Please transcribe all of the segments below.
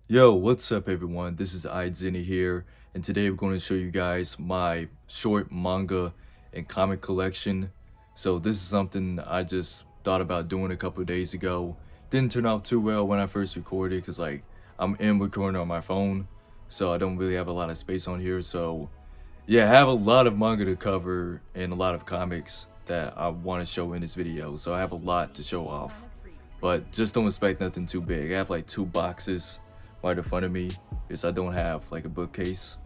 Yo, what's up everyone? This is iZenny here, and today we're going to show you guys my short manga and comic collection. So this is something I just thought about doing a couple of days ago. Didn't turn out too well when I first recorded because I'm in recording on my phone, so I don't really have a lot of space on here. So yeah, I have a lot of manga to cover and a lot of comics that I want to show in this video. So I have a lot to show off. But just don't expect nothing too big. I have like two boxes right in front of me because I don't have like a bookcase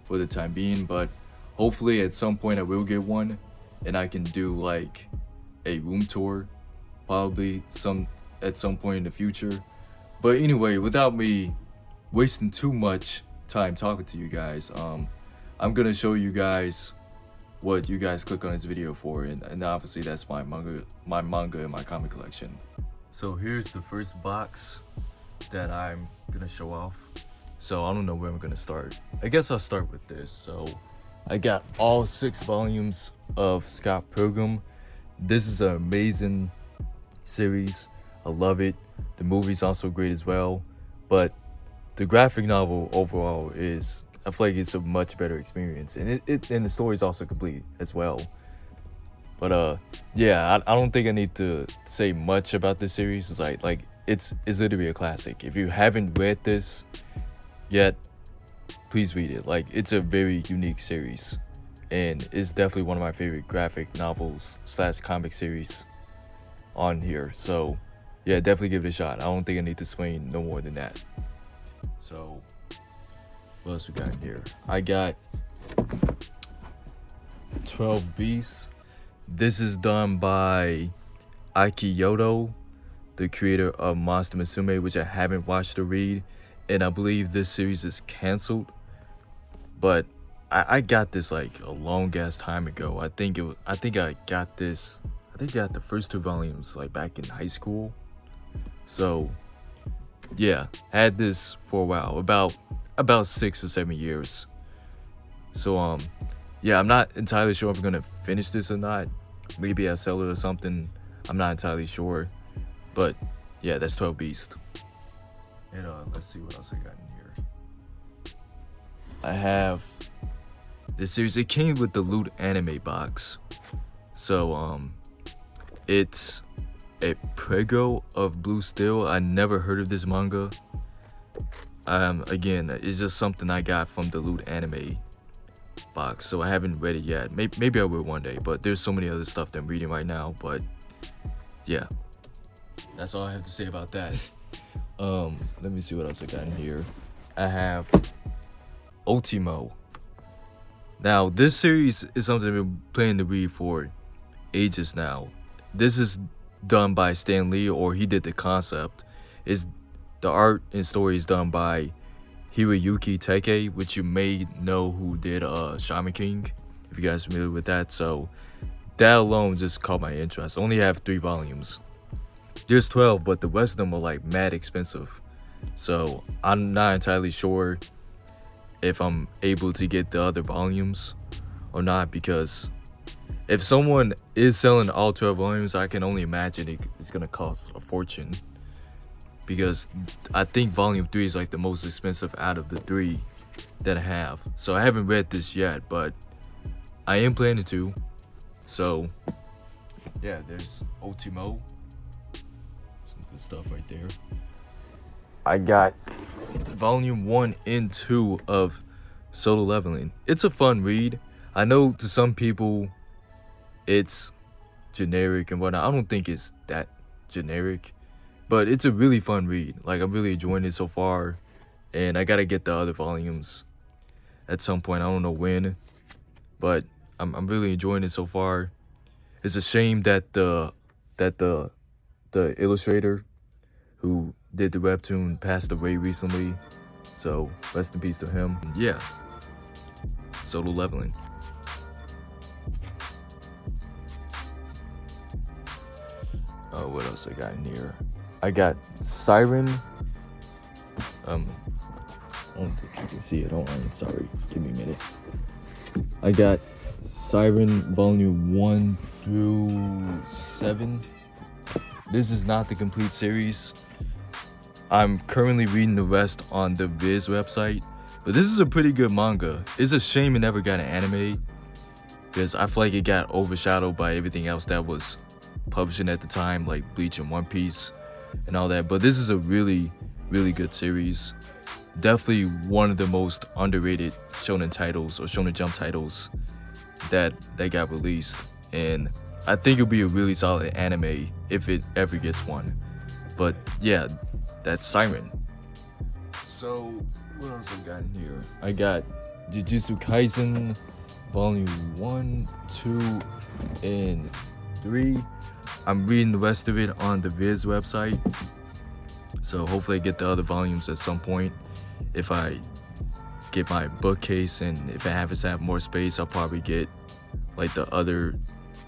for the time being. But hopefully at some point I will get one and I can do like a room tour probably at some point in the future. But anyway, without me wasting too much time talking to you guys, I'm gonna show you guys what you guys click on this video for, and obviously that's my manga and my comic collection. So here's the first box that I'm gonna show off. So I don't know where I'm gonna start. I guess I'll start with this. So I got all 6 volumes of Scott Pilgrim. This is an amazing series. I love it. The movie's also great as well. But the graphic novel overall I feel like it's a much better experience. And and the story's also complete as well. But yeah, I don't think I need to say much about this series. It's literally a classic. If you haven't read this yet, please read it. Like, it's a very unique series, and it's definitely one of my favorite graphic novels slash comic series on here. So yeah, definitely give it a shot. I don't think I need to explain no more than that. So what else we got in here? I got 12 Beasts. This is done by Aikiyodo, the creator of Monster Musume, which I haven't watched or read, and I believe this series is canceled. But I got this like a long ass time ago. I think I got the first 2 volumes like back in high school. So yeah, had this for a while, about 6 or 7 years. So yeah, I'm not entirely sure if I'm gonna finish this or not. Maybe I sell it or something. I'm not entirely sure. But yeah, that's 12 Beast. And let's see what else I got in here. I have this series. It came with the Loot anime box. So it's a Prego of Blue Steel. I never heard of this manga. Again, it's just something I got from the Loot anime box, so I haven't read it yet. Maybe I will one day, but there's so many other stuff that I'm reading right now. But yeah, that's all I have to say about that. Let me see what else I got in here. I have Ultimo. Now this series is something I've been planning to read for ages now. This is done by Stan Lee, or he did the concept. Is the art and story is done by Hiroyuki Teike, which you may know who did Shaman King, if you guys are familiar with that. So that alone just caught my interest. I only have 3 volumes. There's 12, but the rest of them are like mad expensive. So I'm not entirely sure if I'm able to get the other volumes or not, because if someone is selling all 12 volumes, I can only imagine it's gonna cost a fortune. Because I think volume 3 is like the most expensive out of the 3 that I have. So I haven't read this yet, but I am planning to. So yeah, there's Ultimo. Some good stuff right there. I got volume 1 and 2 of Solo Leveling. It's a fun read. I know to some people it's generic and whatnot. I don't think it's that generic, but it's a really fun read. Like, I'm really enjoying it so far, and I gotta get the other volumes at some point. I don't know when, but I'm really enjoying it so far. It's a shame that the illustrator who did the webtoon passed away recently. So rest in peace to him. Yeah, Solo Leveling. What else I got in here? I got Siren. I don't think you can see it. Hold on, sorry. Give me a minute. I got Siren Volume 1 through 7. This is not the complete series. I'm currently reading the rest on the Viz website. But this is a pretty good manga. It's a shame it never got an anime, because I feel like it got overshadowed by everything else that was publishing at the time, like Bleach and One Piece and all that. But this is a really, really good series. Definitely one of the most underrated shonen titles or shonen jump titles that got released. And I think it'll be a really solid anime if it ever gets one. But yeah, that's Siren. So what else I got in here? I got Jujutsu Kaisen Volume 1, 2, and 3. I'm reading the rest of it on the Viz website. So hopefully I get the other volumes at some point. If I get my bookcase and if I happen to have more space, I'll probably get like the other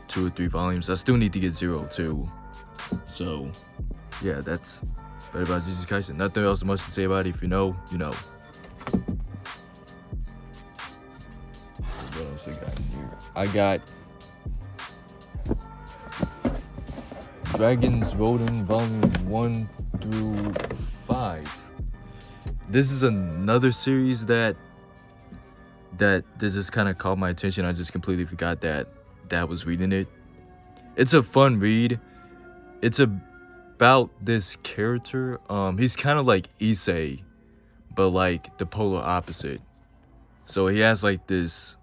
2 or 3 volumes. I still need to get Zero too. So yeah, that's about Jujutsu Kaisen. Nothing else much to say about it. If you know, you know. So what else I got in here? I got Dragon's Roden Volume 1 through 5. This is another series that just kind of caught my attention. I just completely forgot that I was reading it. It's a fun read. It's about this character. He's kind of like Issei, but like the polar opposite. So he has like this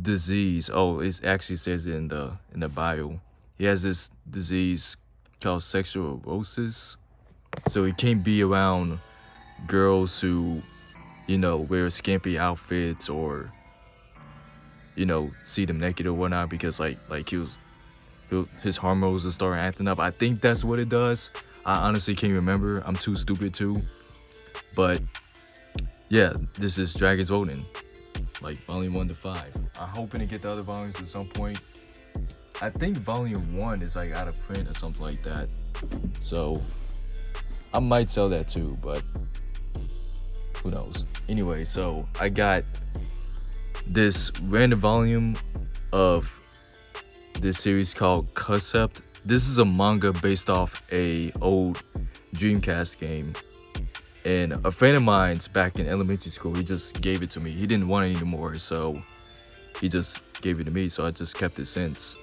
disease. Oh, it actually says it in the bio. He has this disease called sexual neurosis. So he can't be around girls who, wear skimpy outfits or, see them naked or whatnot, because like his hormones will start acting up. I think that's what it does. I honestly can't remember. I'm too stupid too. But yeah, this is Dragon's Roden, like volume 1 to 5. I'm hoping to get the other volumes at some point. I think volume 1 is like out of print or something like that. So I might sell that too, but who knows. Anyway, so I got this random volume of this series called Concept. This is a manga based off a old Dreamcast game. And a friend of mine's back in elementary school, he just gave it to me. He didn't want it anymore, so he just gave it to me. So I just kept it since.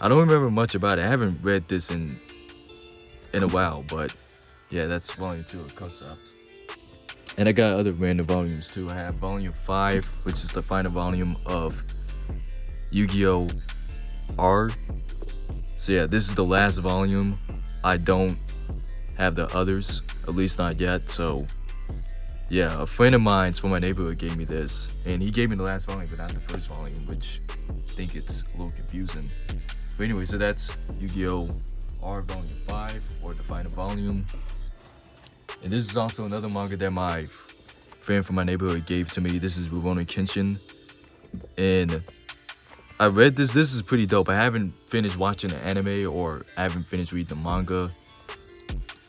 I don't remember much about it. I haven't read this in a while, but yeah, that's volume 2 of Concept. And I got other random volumes too. I have volume 5, which is the final volume of Yu-Gi-Oh! R. So yeah, this is the last volume. I don't have the others, at least not yet. So yeah, a friend of mine from my neighborhood gave me this, and he gave me the last volume but not the first volume, which I think it's a little confusing. But anyway, so that's Yu-Gi-Oh! R volume 5, or the final volume. And this is also another manga that my friend from my neighborhood gave to me. This is Rurouni Kenshin. And I read this. This is pretty dope. I haven't finished watching the anime, or I haven't finished reading the manga.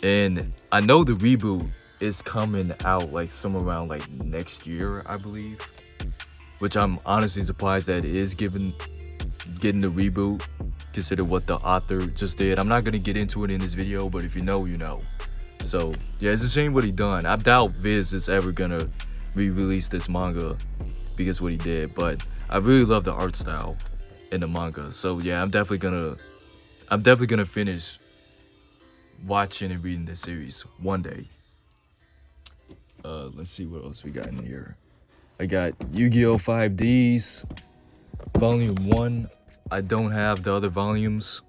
And I know the reboot is coming out like somewhere around like next year, I believe. Which I'm honestly surprised that it is getting the reboot, consider what the author just did. I'm not gonna get into it in this video, but if you know, you know. So yeah, it's a shame what he done. I doubt Viz is ever gonna re-release this manga because what he did, but I really love the art style in the manga. So yeah, I'm definitely gonna finish watching and reading this series one day. Let's see what else we got in here. I got Yu-Gi-Oh! 5Ds volume 1. I don't have the other volumes.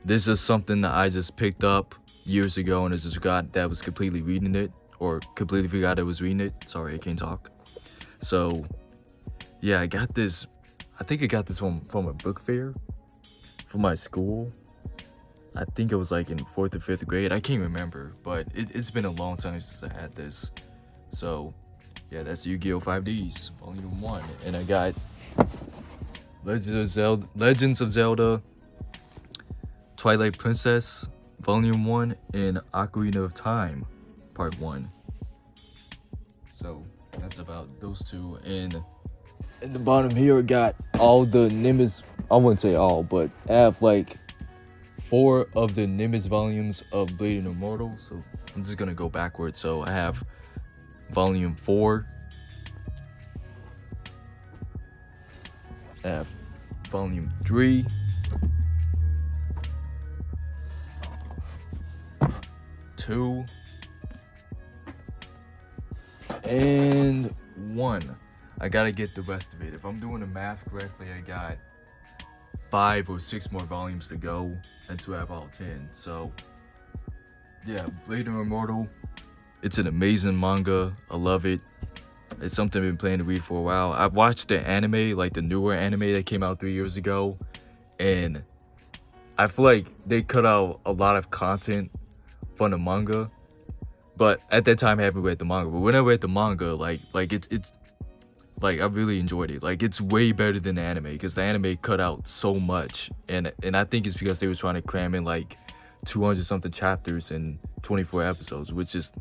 This is something that I just picked up years ago and I just forgot that I was completely reading it, or completely forgot I was reading it. Sorry, I can't talk. So yeah, I got this. I think I got this from a book fair from my school. I think it was like in 4th or 5th grade. I can't remember, but it's been a long time since I had this. So yeah, that's Yu-Gi-Oh! 5Ds volume 1. And I got Legends of Zelda Twilight Princess volume 1 and Ocarina of Time part 1. So that's about those two. And in the bottom here, I got all the Nimbus. I wouldn't say all, but I have like 4 of the Nimbus volumes of Blade and Immortal. So I'm just gonna go backwards. So I have volume 4. I have volume 3. 2. And 1. I gotta get the rest of it. If I'm doing the math correctly, I got 5 or 6 more volumes to go until I have all 10. So yeah, Blade and Immortal, it's an amazing manga. I love it. It's something I've been planning to read for a while. I've watched the anime, like the newer anime that came out 3 years ago, and I feel like they cut out a lot of content from the manga. But at that time I haven't read the manga. But when I read the manga, like it's like I really enjoyed it. Like it's way better than the anime, because the anime cut out so much, and I think it's because they were trying to cram in like 200 something chapters in 24 episodes, which is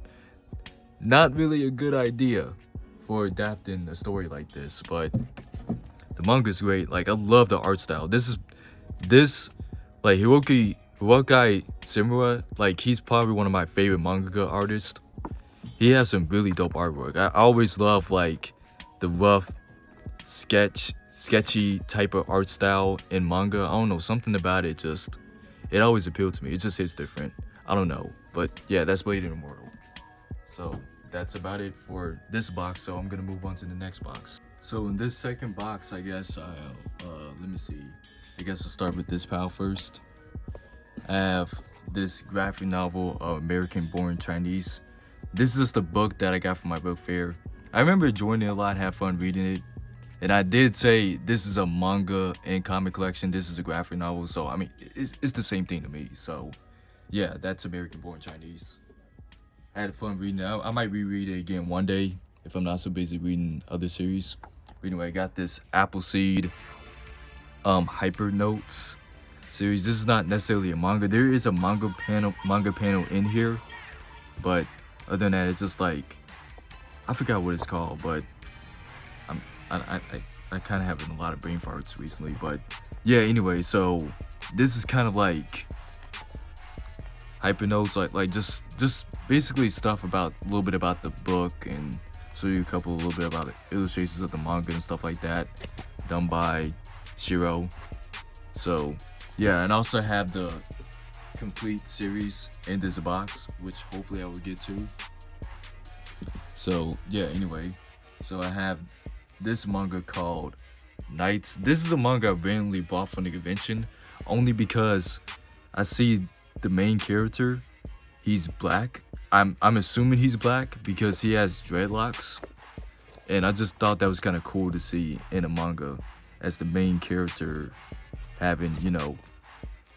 not really a good idea for adapting a story like this. But the manga's great. Like I love the art style. This like Hiroki Simura, like he's probably one of my favorite manga artists. He has some really dope artwork. I always love like the rough sketchy type of art style in manga. I don't know, something about it just, it always appealed to me. It just hits different. I don't know, but yeah, that's Blade and Immortal. So that's about it for this box. So I'm gonna move on to the next box. So in this second box, I guess let me see. I guess I'll start with this pal first. I have this graphic novel, American Born Chinese. This is just a book that I got from my book fair. I remember enjoying it a lot, had fun reading it. And I did say this is a manga and comic collection. This is a graphic novel. So, I mean, it's the same thing to me. So, yeah, that's American Born Chinese. I had fun reading it. I might reread it again one day if I'm not so busy reading other series. But anyway, I got this Appleseed Hyper Notes series. This is not necessarily a manga. There is a manga panel in here. But other than that, it's just like, I forgot what it's called, but I kind of having a lot of brain farts recently. But yeah, anyway, so this is kind of like hyper notes, like just basically stuff about a little bit about the book, and show you a little bit about the illustrations of the manga and stuff like that, done by Shiro. So yeah, and also have the complete series in this box, which hopefully I will get to. So yeah, anyway, so I have this manga called Knights. This is a manga I randomly bought from the convention, only because I see the main character, he's black. I'm assuming he's black because he has dreadlocks, and I just thought that was kind of cool to see in a manga as the main character having,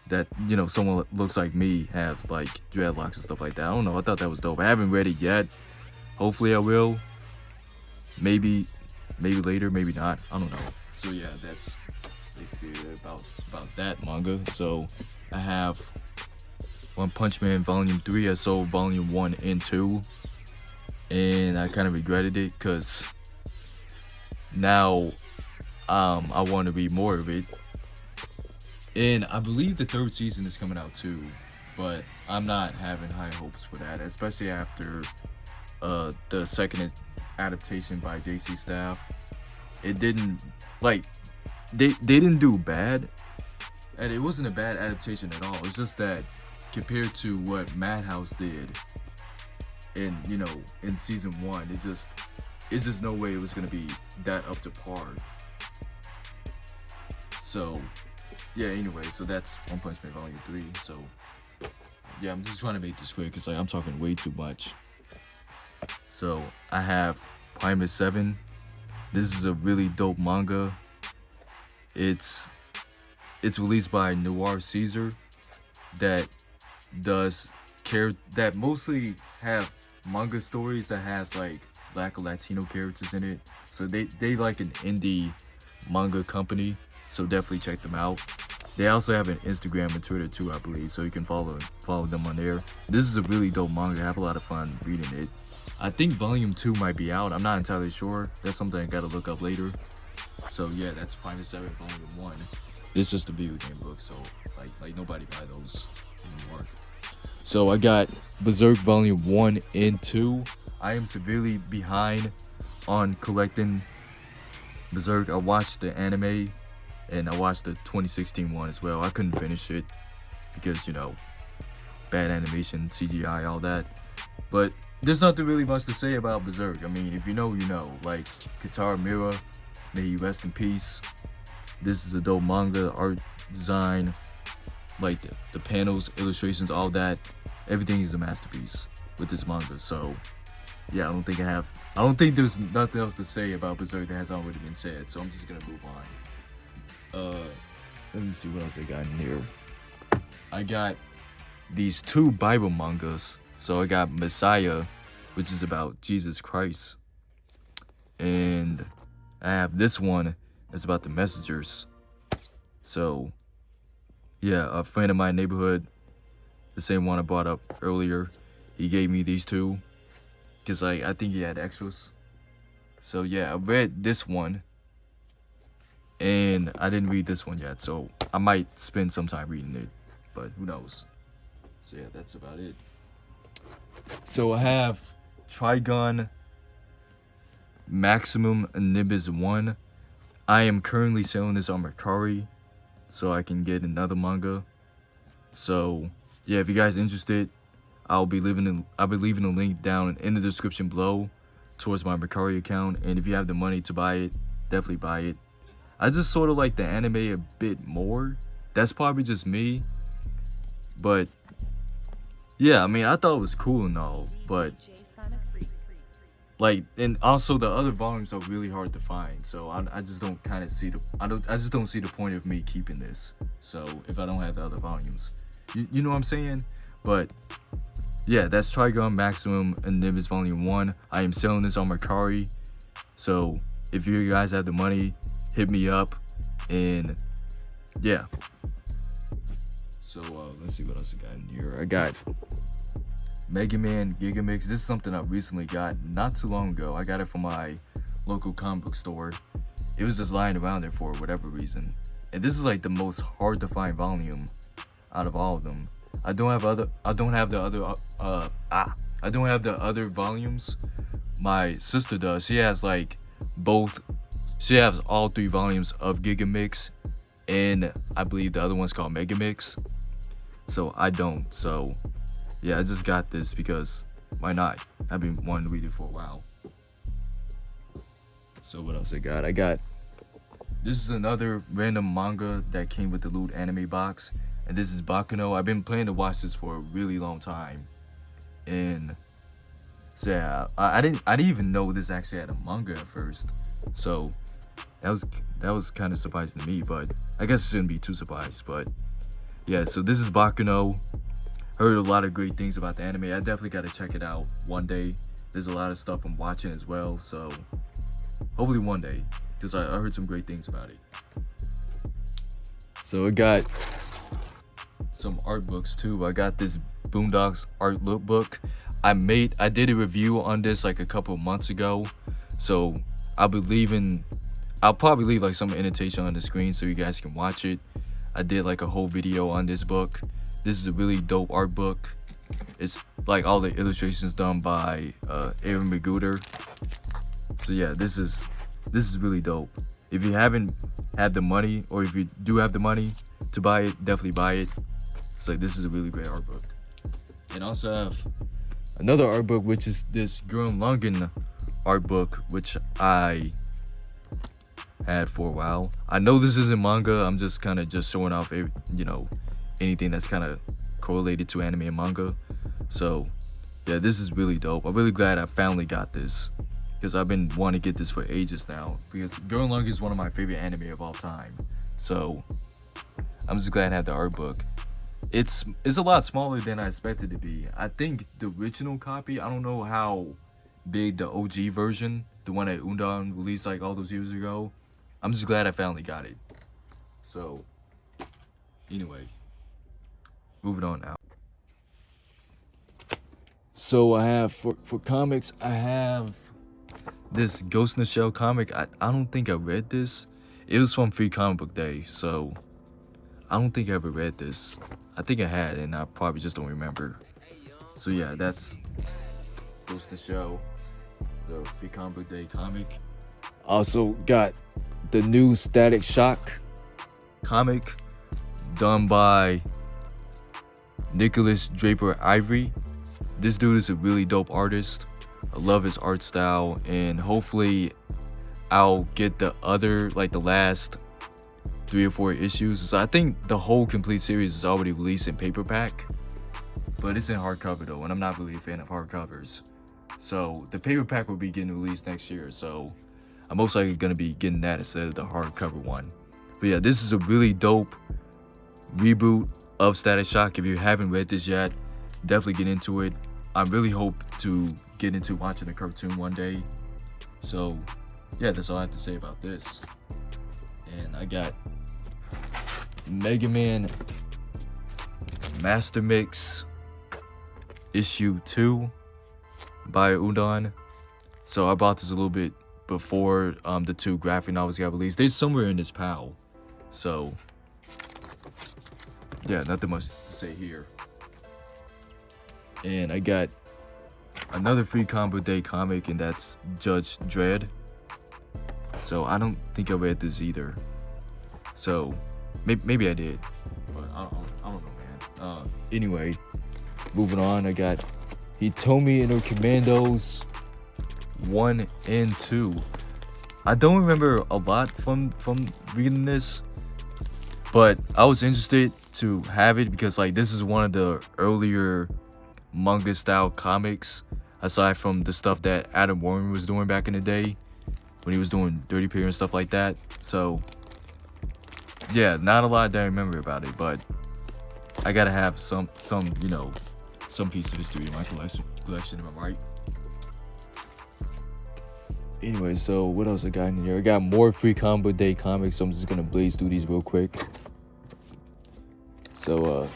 that, someone that looks like me have like dreadlocks and stuff like that. I don't know, I thought that was dope. I haven't read it yet. Hopefully I will. Maybe later, maybe not. I don't know. So yeah, that's basically about that manga. So I have One Punch Man Volume 3. I sold Volume 1 and 2, and I kind of regretted it because now I want to read more of it. And I believe the 3rd season is coming out too, but I'm not having high hopes for that, especially after the second adaptation by JC Staff. It didn't, like, they didn't do bad, and it wasn't a bad adaptation at all. It's just that compared to what Madhouse did in season 1, it's just no way it was gonna be that up to par. So yeah, anyway, so that's One Punch Man Volume 3. So yeah, I'm just trying to make this quick because I'm talking way too much. So I have Primus 7. This is a really dope manga. It's released by Noir Caesar, that mostly have manga stories that has like Black or Latino characters in it. So they like an indie manga company, so definitely check them out. They also have an Instagram and Twitter too, I believe, so you can follow them on there. This is a really dope manga. I have a lot of fun reading it. I think Volume 2 might be out. I'm not entirely sure. That's something I gotta look up later. So yeah, that's Primus 7 Volume 1. It's just a video game book, so like nobody buy those anymore. So I got Berserk Volume 1 and 2. I am severely behind on collecting Berserk. I watched the anime and I watched the 2016 one as well. I couldn't finish it because, bad animation, CGI, all that. But there's nothing really much to say about Berserk. I mean, if you know, you know. Like, Katara Mira, may he rest in peace. This is a dope manga, art design, like the panels, illustrations, all that. Everything is a masterpiece with this manga. So, yeah, I don't think there's nothing else to say about Berserk that has already been said. So I'm just gonna move on. Let me see what else I got in here. I got these two Bible mangas. So I got Messiah, which is about Jesus Christ, and I have this one that's about the messengers. So yeah, a friend of my neighborhood, the same one I brought up earlier, he gave me these two because I think he had extras. So yeah, I read this one and I didn't read this one yet, so I might spend some time reading it, but who knows. So yeah, that's about it. So I have Trigon Maximum Nimbus 1. I am currently selling this on Mercari so I can get another manga. So yeah, if you guys interested, I'll be leaving a link down in the description below towards my Mercari account, and if you have the money to buy it, definitely buy it. I just sort of like the anime a bit more. That's probably just me, but yeah, I mean, I thought it was cool and all, but like, and also the other volumes are really hard to find, so I just don't kind of see I just don't see the point of me keeping this. So if I don't have the other volumes, you know what I'm saying? But yeah, that's Trigon Maximum and Nimbus Volume 1. I am selling this on Mercari, so if you guys have the money, hit me up, and yeah. So let's see what else I got in here. I got Mega Man Gigamix. This is something I recently got not too long ago. I got it from my local comic book store. It was just lying around there for whatever reason. And this is like the most hard to find volume out of all of them. I don't have the other volumes. My sister does. She has like both. She has all 3 volumes of Gigamix, and I believe the other one's called Megamix. So I don't. So yeah, I just got this because why not? I've been wanting to read it for a while. So what else I got? This is another random manga that came with the loot anime box, and this is Bakuno. I've been planning to watch this for a really long time, and so yeah, I didn't even know this actually had a manga at first. So that was kind of surprising to me, but I guess I shouldn't be too surprised. But yeah, so this is Bakuno. Heard a lot of great things about the anime. I definitely got to check it out one day. There's a lot of stuff I'm watching as well, so hopefully one day, because I heard some great things about it. So I got some art books too. I got this Boondocks art lookbook. I did a review on this like a couple months ago, so I'll probably leave like some annotation on the screen so you guys can watch it. I did like a whole video on this book. This is a really dope art book. It's like all the illustrations done by Aaron Magooter. So yeah, this is really dope. If you haven't had the money, or if you do have the money to buy it, definitely buy it. It's like, this is a really great art book. And also have another art book, which is this Gurren Lagann art book, which I had for a while. I know this isn't manga. I'm just kind of just showing off, anything that's kind of correlated to anime and manga. So yeah, this is really dope. I'm really glad I finally got this, because I've been wanting to get this for ages now, because Gurren Lagann is one of my favorite anime of all time. So I'm just glad I have the art book. It's a lot smaller than I expected it to be. I think the original copy, I don't know how big the OG version, the one that Undan released like all those years ago. I'm just glad I finally got it. So anyway, moving on now. So I have for comics, I have this Ghost in the Shell comic. I don't think I read this. It was from Free Comic Book Day, so I don't think I ever read this. I think I had, and I probably just don't remember. So yeah, that's goes to show the Free Comic Book Day comic. Also got the new Static Shock comic done by Nicholas Draper Ivory. This dude is a really dope artist. I love his art style, and hopefully I'll get the other, like the last 3 or 4 issues. So I think the whole complete series is already released in paperback, but it's in hardcover though, and I'm not really a fan of hardcovers. So the paperback will be getting released next year, so I'm most likely gonna be getting that instead of the hardcover one. But yeah, this is a really dope reboot of Static Shock. If you haven't read this yet, definitely get into it. I really hope to get into watching the cartoon one day. So yeah, that's all I have to say about this. And I got Mega Man Master Mix issue 2 by Udon. So I bought this a little bit before the 2 graphic novels got released. They're somewhere in this pile. So yeah, nothing much to say here. And I got another Free Comic Book Day comic, and that's Judge Dredd. So I don't think I read this either. So maybe I did, but I don't know, man. Anyway, moving on, I got Hitomi and her Commandos 1 and 2. I don't remember a lot from reading this, but I was interested to have it because like this is one of the earlier manga style comics, aside from the stuff that Adam Warren was doing back in the day when he was doing Dirty Period and stuff like that. So yeah, not a lot that I remember about it, but I gotta have some you know, some piece of history in my collection, am I right? Anyway, so what else I got in here? I got more Free Comic Book Day comics, so I'm just gonna blaze through these real quick. So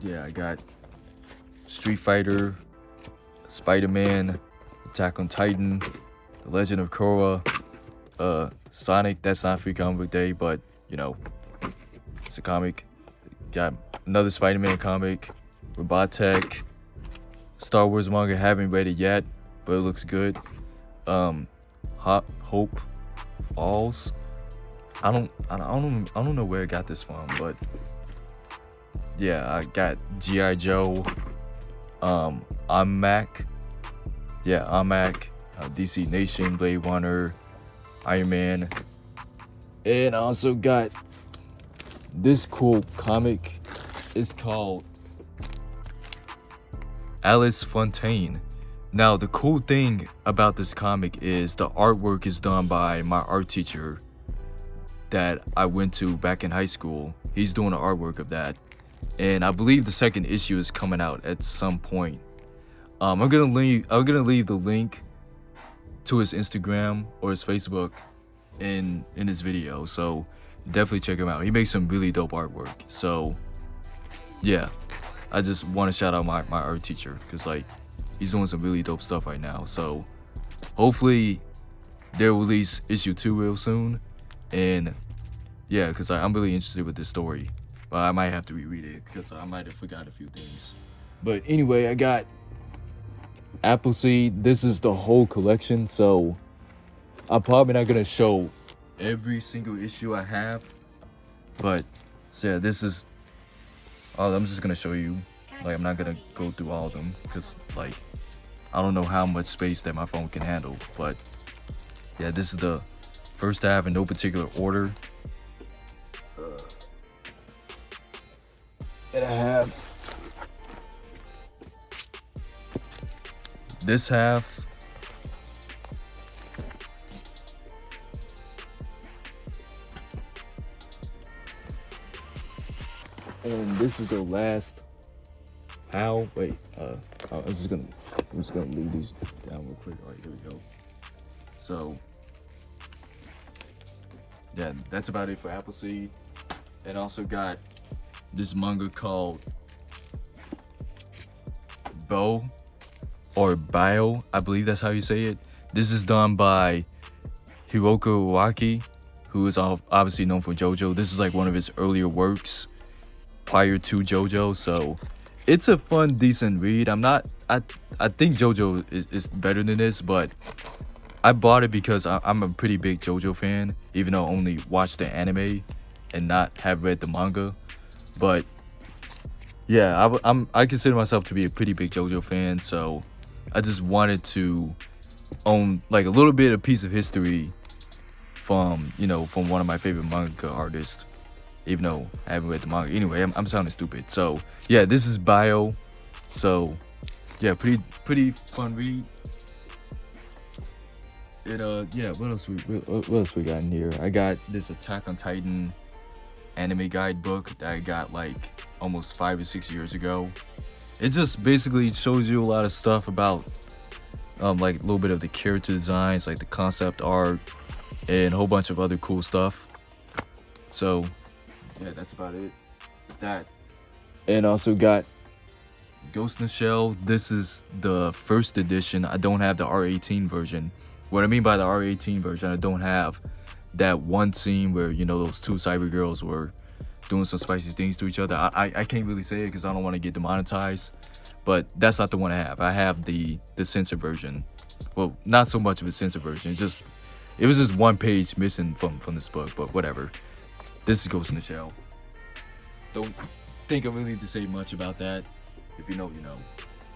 yeah, I got Street Fighter, Spider-Man, Attack on Titan, The Legend of Korra, Sonic. That's not Free Comic Book Day, but you know, it's a comic. Got another Spider-Man comic, Robotech, Star Wars manga. Haven't read it yet, but it looks good. Hope Falls. I don't know where I got this from, but yeah, I got G.I. Joe, Mac, DC Nation, Blade Runner, Iron Man, and I also got this cool comic. It's called Alice Fontaine. Now, the cool thing about this comic is the artwork is done by my art teacher that I went to back in high school. He's doing the artwork of that, and I believe the second issue is coming out at some point. I'm gonna leave the link to his Instagram or his Facebook in this video, so definitely check him out. He makes some really dope artwork. So yeah, I just want to shout out my art teacher because like he's doing some really dope stuff right now. So hopefully they'll release issue 2 real soon. And yeah, because I'm really interested with this story, but I might have to reread it because I might have forgot a few things. But anyway, I got Appleseed. This is the whole collection, so I'm probably not gonna show every single issue I have, but so yeah, this is all. I'm just gonna show you. Like, I'm not gonna go through all of them because like I don't know how much space that my phone can handle. But yeah, this is the first half in no particular order. And I have this half. And this is the last. How? Wait. I'm just gonna leave these down real quick. All right, here we go. So yeah, that's about it for Appleseed. And also got this manga called Bio, I believe that's how you say it. This is done by Hiroka Araki, who is obviously known for JoJo. This is like one of his earlier works prior to JoJo, so it's a fun, decent read. I think JoJo is better than this, but I bought it because I'm a pretty big JoJo fan, even though I only watched the anime and not have read the manga. But yeah, I consider myself to be a pretty big JoJo fan, so I just wanted to own like a little bit of piece of history from from one of my favorite manga artists, even though I haven't read the manga. Anyway, I'm sounding stupid. So yeah, this is Bio. So yeah, pretty fun read. It yeah, what else we got in here? I got this Attack on Titan anime guidebook that I got like almost 5 or 6 years ago. It just basically shows you a lot of stuff about like a little bit of the character designs, like the concept art, and a whole bunch of other cool stuff. So yeah, that's about it. That, and also got Ghost in the Shell. This is the first edition. I don't have the R18 version. What I mean by the R18 version, I don't have that one scene where those two cyber girls were doing some spicy things to each other. I can't really say it because I don't want to get demonetized, but that's not the one I have. I have the censored version. Well, not so much of a censored version. It was just one page missing from this book, but whatever. This is Ghost in the Shell. Don't think I really need to say much about that. If you know, you know.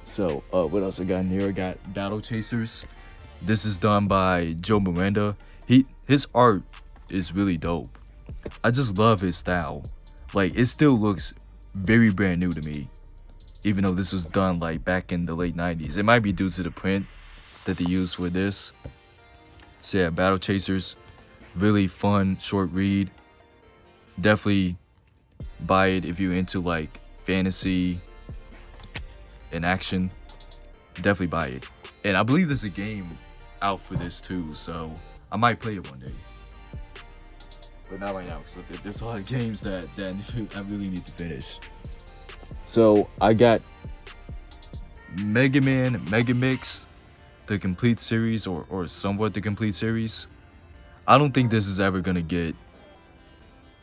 So, what else I got in here? I got Battle Chasers. This is done by Joe Miranda. His art is really dope. I just love his style. Like, it still looks very brand new to me, even though this was done like back in the late 90s. It might be due to the print that they used for this. So yeah, Battle Chasers, really fun short read. Definitely buy it if you're into like fantasy and action. Definitely buy it. And I believe there's a game out for this too, so I might play it one day. But not right now, because there's a lot of games that I really need to finish. So I got Mega Man Mega Mix, the complete series, or somewhat the complete series. I don't think this is ever gonna get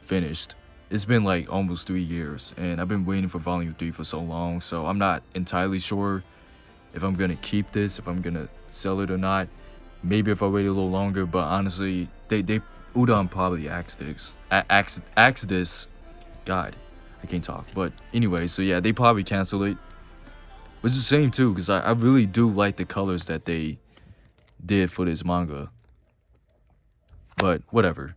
finished. It's been like almost 3 years, and I've been waiting for Volume 3 for so long, so I'm not entirely sure if I'm gonna keep this, if I'm gonna sell it or not. Maybe if I wait a little longer, but honestly, they Udon probably axed this. God, I can't talk. But anyway, so yeah, they probably cancel it, which is a shame too, because I really do like the colors that they did for this manga. But whatever.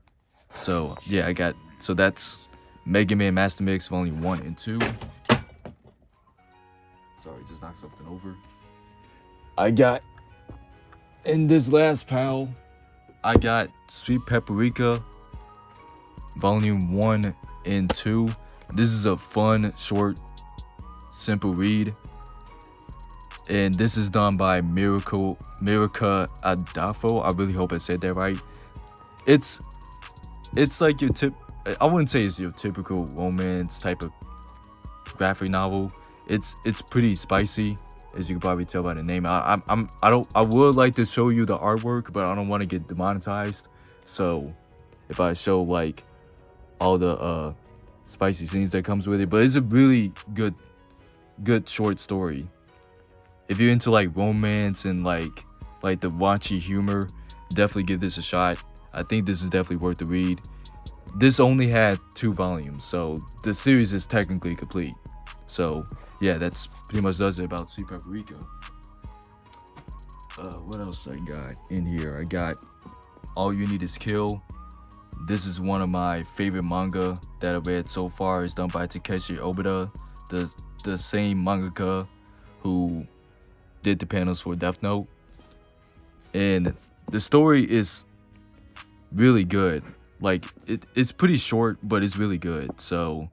So yeah, so that's Mega Man Master Mix Volume 1 and 2. Sorry, just knocked something over. I got, in this last pile, I got Sweet Paprika Volume 1 and 2. This is a fun, short, simple read. And this is done by Miraca Adafo. I really hope I said that right. It's like I wouldn't say it's your typical romance type of graphic novel. It's pretty spicy, as you can probably tell by the name. I would like to show you the artwork, but I don't want to get demonetized. So if I show like all the spicy scenes that comes with it, but it's a really good short story. If you're into like romance and like the raunchy humor, definitely give this a shot. I think this is definitely worth the read. This only had 2 volumes, so the series is technically complete. So yeah, that's pretty much does it about Sweet Paprika. What else I got in here? I got All You Need Is Kill. This is one of my favorite manga that I've read so far. It's done by Takeshi Obata, the same mangaka who did the panels for Death Note. And the story is really good. Like it's pretty short, but it's really good. So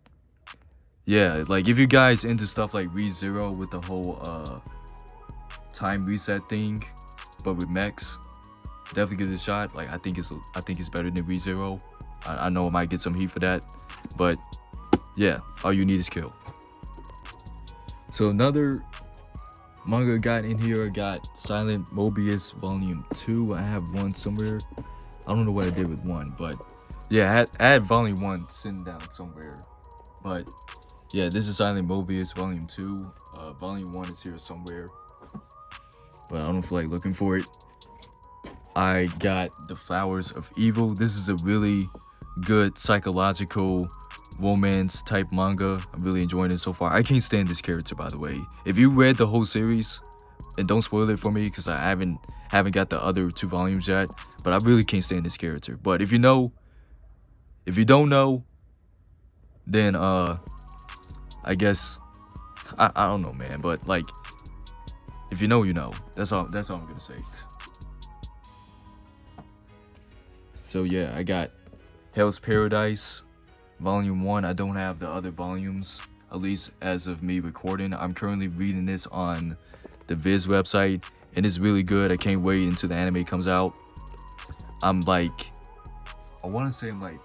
yeah, like if you guys into stuff like ReZero with the whole time reset thing, but with mechs, definitely give it a shot. Like I think it's better than ReZero. I know I might get some heat for that, but yeah, All You Need Is Kill. So another manga I got in here, I got Silent Mobius Volume 2. I have one somewhere. I don't know what I did with one, but yeah, I had Volume 1 sitting down somewhere. But Yeah, this is Silent Mobius Volume 2. Volume 1 is here somewhere, but I don't feel like looking for it. I got The Flowers of Evil. This is a really good psychological romance type manga. I'm really enjoying it so far. I can't stand this character, by the way. If you read the whole series, and don't spoil it for me because I haven't got the other 2 volumes yet, but I really can't stand this character. But if you don't know, then I guess I don't know, man, but like if you know, you know. That's all I'm gonna say. So yeah, I got Hell's Paradise Volume 1. I don't have the other volumes, at least as of me recording. I'm currently reading this on the Viz website, and it's really good. I can't wait until the anime comes out. I'm like, I want to say I'm like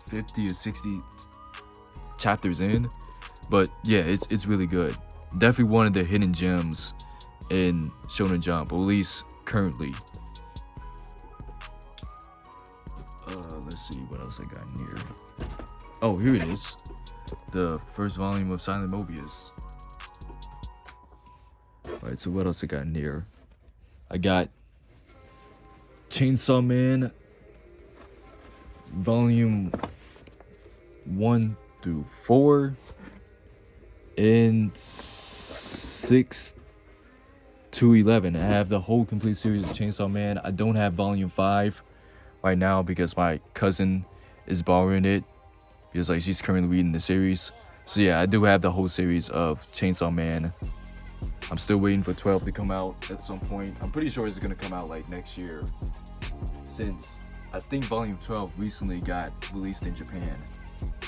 50 or 60 chapters in, but yeah, it's really good. Definitely one of the hidden gems in Shonen Jump, or at least currently. Let's see what else I got in here. Oh, here it is. The first volume of Silent Mobius. Alright, so what else I got in here? I got Chainsaw Man Volume 1 through 4 and 6 to 11. I have the whole complete series of Chainsaw Man. I don't have Volume 5 right now because my cousin is borrowing it because like she's currently reading the series. So yeah, I do have the whole series of Chainsaw Man. I'm still waiting for 12 to come out at some point. I'm pretty sure it's gonna come out like next year, since I think Volume 12 recently got released in Japan.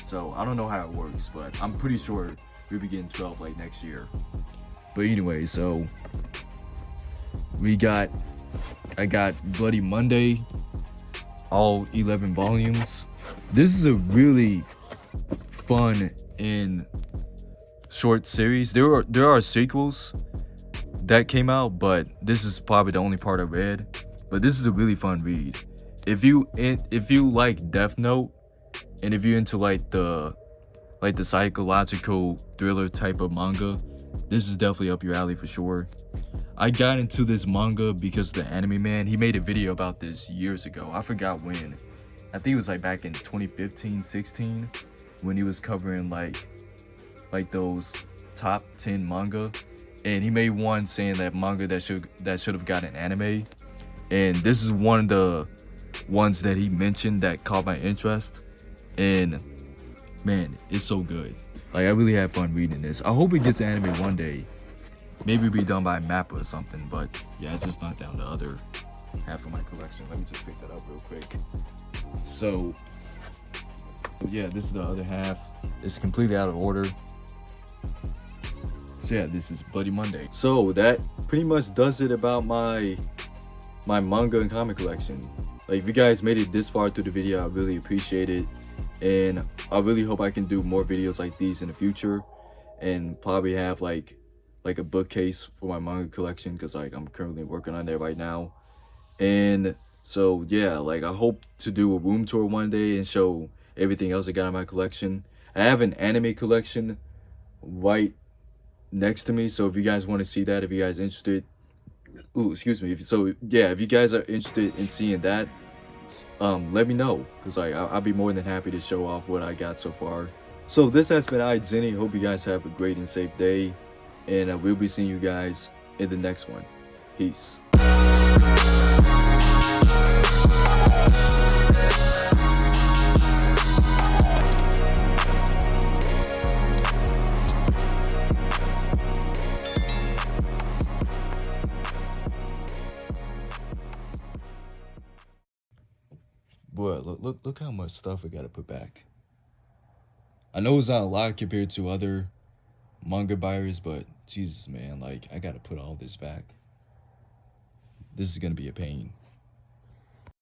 So I don't know how it works, but I'm pretty sure we'll be getting 12 like next year. But anyway, so I got Bloody Monday, all 11 volumes. This is a really fun and short series. There are sequels that came out, but this is probably the only part I read. But this is a really fun read. If you like Death Note, and if you're into like the psychological thriller type of manga, this is definitely up your alley for sure. I got into this manga because the anime man, he made a video about this years ago. I forgot when. I think it was like back in 2015, 16, when he was covering like those top 10 manga, and he made one saying that manga that should have gotten anime, and this is one of the ones that he mentioned that caught my interest, and man, it's so good. Like I really had fun reading this. I hope it gets anime one day. Maybe it'll be done by Mappa or something, but yeah, it's just not down the other half of my collection. Let me just pick that up real quick. So yeah, this is the other half. It's completely out of order. So yeah, this is Bloody Monday. So that pretty much does it about my manga and comic collection. Like if you guys made it this far through the video, I really appreciate it, and I really hope I can do more videos like these in the future, and probably have like a bookcase for my manga collection, because like I'm currently working on that right now. And so yeah, like I hope to do a room tour one day and show everything else I got in my collection. I have an anime collection right next to me, so if you guys want to see that, if you guys interested, excuse me, so yeah, if you guys are interested in seeing that, let me know, because like I'll be more than happy to show off what I got so far. So this has been Zenny. Hope you guys have a great and safe day, and we'll be seeing you guys in the next one. Peace. Boy, look how much stuff I gotta put back. I know it's not a lot compared to other manga buyers, but Jesus, man, like I gotta put all this back. This is gonna be a pain.